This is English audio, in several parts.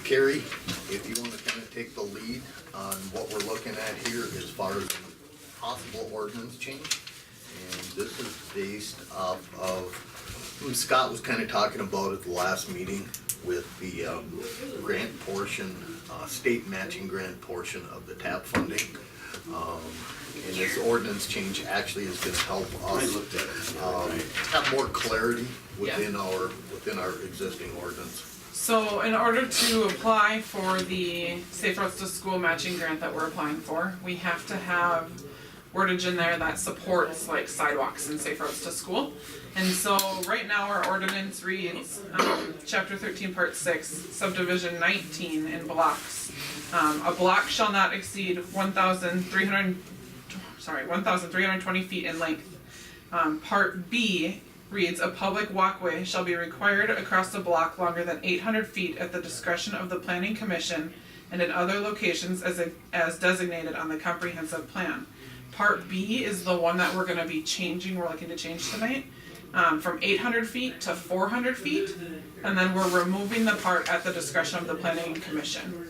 Carrie, if you want to kind of take the lead on what we're looking at here as far as possible ordinance change. And this is based off of, what Scott was kind of talking about at the last meeting with the grant portion, state matching grant portion of the TAP funding. And this ordinance change actually is gonna help us have more clarity within our existing ordinance. So in order to apply for the Safe Routes to School matching grant that we're applying for, we have to have wordage in there that supports like sidewalks and safe routes to school. And so right now our ordinance reads, chapter 13, part 6, subdivision 19 in blocks. A block shall not exceed 1,320 feet in length. Part B reads, a public walkway shall be required across a block longer than 800 feet at the discretion of the planning commission and in other locations as designated on the comprehensive plan. Part B is the one that we're gonna be changing, we're looking to change tonight, from 800 feet to 400 feet, and then we're removing the part at the discretion of the planning commission.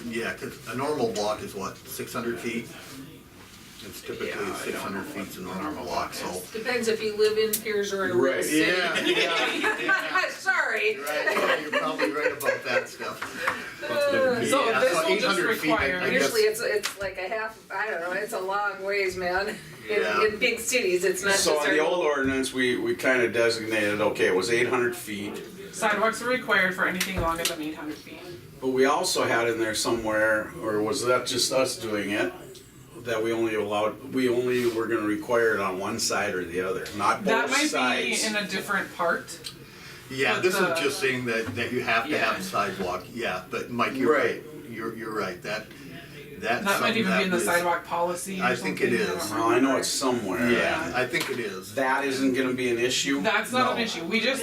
Yeah, cause a normal block is what, 600 feet? It's typically 600 feet is a normal block, so. Depends if you live in Pierz or in a real city. Yeah. Sorry. Right, yeah, you're probably right about that stuff. So Yeah, this so will just 800 feet, require. I guess- Usually it's like a half, I don't know, it's a long ways, man. Yeah. In big cities, it's not just So in our the old little. ordinance, we kind of designated, okay, it was 800 feet, Sidewalks are required for anything longer than 800 feet. but we also had in there somewhere, or was that just us doing it? That we only were gonna require it on one side or the other, not That both might sides. be in a different part. Yeah, But this is the- just saying that you have to have Yeah. a sidewalk, yeah, but Mike, you're right, Right. you're right, that's That might something even be in the was- sidewalk policy or I something. think it is. don't Well, I know remember. it's somewhere. Yeah, I think it is. That isn't gonna be an issue? That's not an No. issue,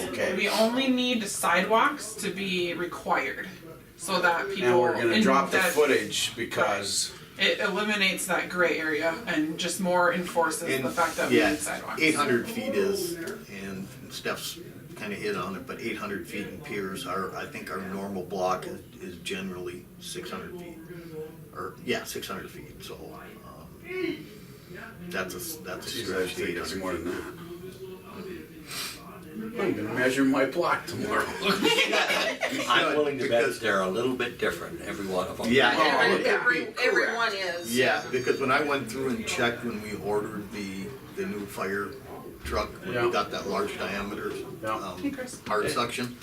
Okay. we only need sidewalks to be required, so that people. And we're gonna drop the that- footage because, It eliminates that gray area and just more enforces And, the fact that we yeah, need sidewalks. 800 feet is, and Steph's kinda hit on it, but 800 feet in Pierz, I think our normal block is generally 600 feet. Or, yeah, 600 feet, so, that's a geez, I stretch, think 800 it's more feet. than that. I'm gonna measure my block tomorrow. I'm willing to bet Because- they're a little bit different, every one of them. Yeah. Everyone is. Yeah, because when I went through and checked when we ordered the new fire truck, when Yeah. we got that large diameter, Yeah. Hey, Chris. hard suction,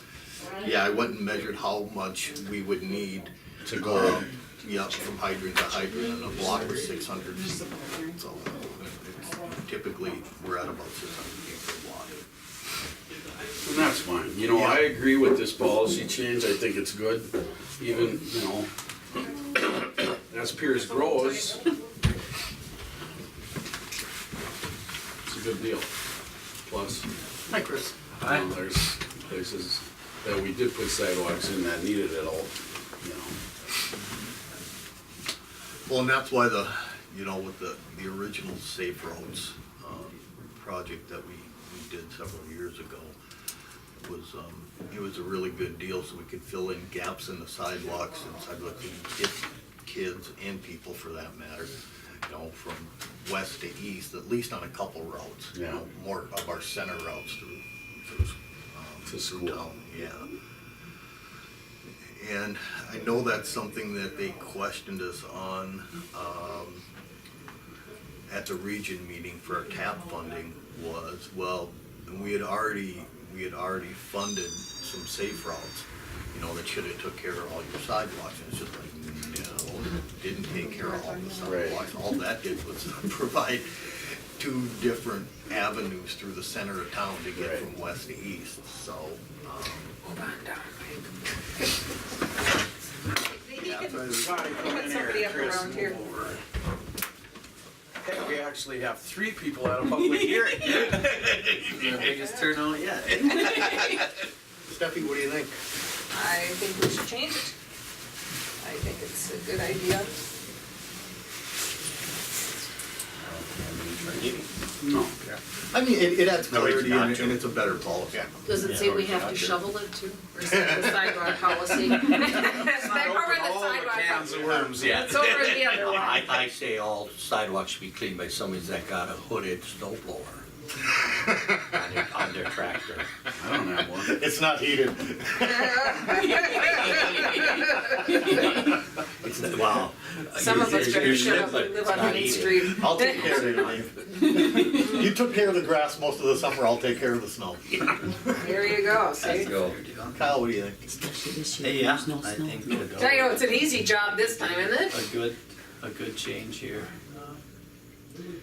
yeah, I went and measured how much we would need To go. Yeah, from hydrant to hydrant, and a block was 600 Just feet, a bullet. so typically, we're at about 600 feet per block. And that's fine, you know, I agree with this policy change, I think it's good, even, you know, as Pierz grows. It's a good deal. Plus, Hi, Chris. there's places that we did put sidewalks in that needed it all, you know. Well, and that's why with the original Safe Roads, project that we did several years ago, it was a really good deal, so we could fill in gaps in the sidewalks and kids and people for that matter, you know, from west to east, at least on a couple routes. You Yeah. know, more of our center routes through To school. town, yeah. And I know that's something that they questioned us on, at the region meeting for our TAP funding was, well, we had already funded some safe routes, you know, that should have took care of all your sidewalks, and it's just like, no, didn't take care of all the sidewalks, all that did was provide two different avenues through the center of town to get from west to east, so, Hold on, Don. yeah, so Put somebody up around here. Hey, we actually have 3 people at a public hearing. The biggest turnout yet. Steffi, what do you think? I think we should change it. I think it's a good idea. Meeting. No. I mean, it adds No, we clarity not and to. and it's a better policy. Does it Yeah, say or we have not to to. shovel it too? Or is that the sidewalk policy? Back over the All the sidewalk. cans of worms yet. It's over the other one. I say all sidewalks should be cleaned by somebody that got a hooded snow blower on their tractor. I don't have one. It's not heated. It's not, wow. Some of us better shut up and live on Main Street. I'll take care of it, Dave. You took care of the grass most of the summer, I'll take care of the snow. There you go, see? Kyle, what do you think? Yeah, I think Tell you, it's an easy job this time, isn't it? a good change here.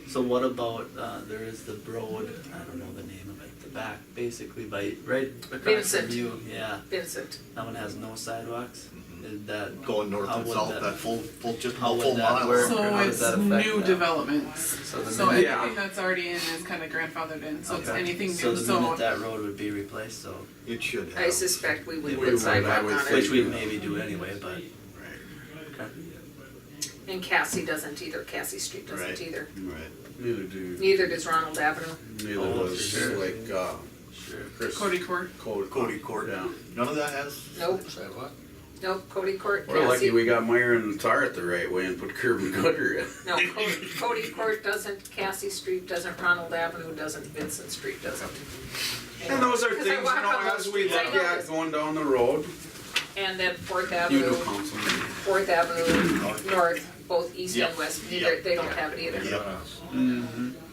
So what about, there is the road, I don't know the name of it, the back, basically by, right across Vincent. from you, yeah. Vincent. That one has no sidewalks? Is that? Going north how and would south, that- that full, just how a would full that mile. work? So How does it's that affect new that? developments. So the So minute- everything that's already in is kind of grandfathered in, so it's Okay. anything So new, the so. minute that road would be replaced, so, It should have. I suspect we would We put would, sidewalk I would on think. it. which we maybe do anyway, but, okay. And Cassie doesn't either, Cassie Street Right. doesn't either. Right. Neither do, Neither does Ronald Avenue. neither Oh, does sure. like, Sure. Chris. Cody Court. Cody Court. Yeah. None of that has? Nope, Sidewalk? nope, Cody Court, We're lucky Cassie. we got Meyer and tar it the right way and put curb and gutter in. No, Cody Court doesn't, Cassie Street doesn't, Ronald Avenue doesn't, Vincent Street doesn't. And those are 'Cause I things, you walk know, on those as we streets, I look know at this. going down the road, And then Fourth you Avenue, know, councilman. Fourth Avenue North, both east and Yep. west, neither, Yep. they don't have it either. Yep.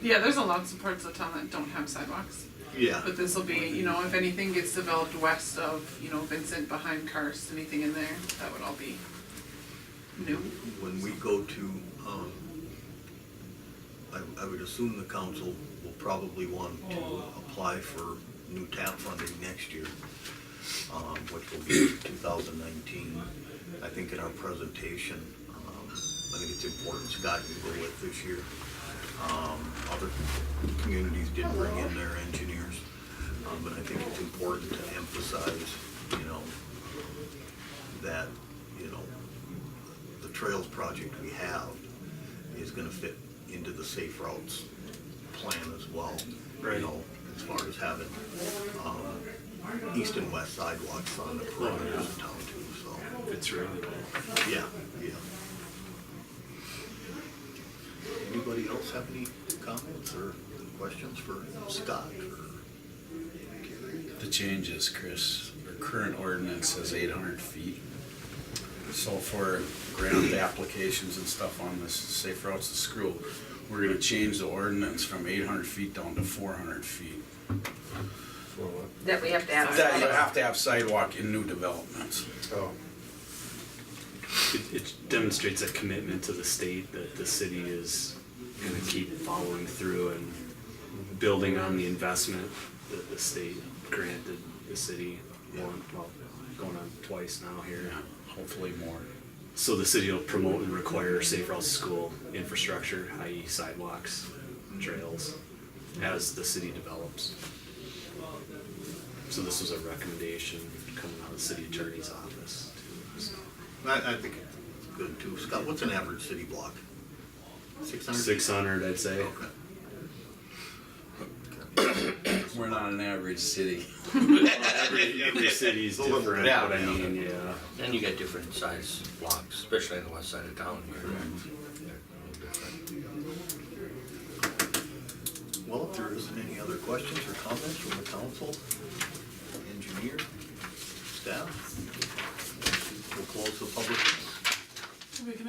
Yeah, there's a lots of parts of town that don't have sidewalks. Yeah. But this will be, you know, if anything gets developed west of, you know, Vincent behind Karst, anything in there, that would all be new. When we go to, I would assume the council will probably want to apply for new TAP funding next year, which will be 2019. I think in our presentation, I think it's important, Scott, you go with this year. Other communities did bring in their engineers, but I think it's important to emphasize, you know, that, you know, the trails project we have is gonna fit into the safe routes plan as well. You know, as far as having, east and west sidewalks on the perimeters of town too, so. It's really cool. Yeah, yeah. Anybody else have any comments or questions for Scott or? The changes, Chris, our current ordinance says 800 feet. So for grant applications and stuff on this safe routes to school, we're gonna change the ordinance from 800 feet down to 400 feet. That we have to have. That you have to have sidewalk in new developments. It demonstrates a commitment to the state that the city is gonna keep following through and building on the investment that the state granted the city going on twice now here. Yeah, hopefully more. So the city will promote and require safe routes to school infrastructure, i.e. sidewalks, trails, as the city develops. So this was a recommendation coming out of the city attorney's office too. So I think it's good too. Scott, what's an average city block? 600? 600, I'd say. Okay. We're not an average city. Every city's A little different, bit, but I yeah. mean, yeah. And you got different size blocks, especially on the west side of town here. They're a little different. Well, if there isn't any other questions or comments from the council, engineer, staff, we'll close the public hearing. We can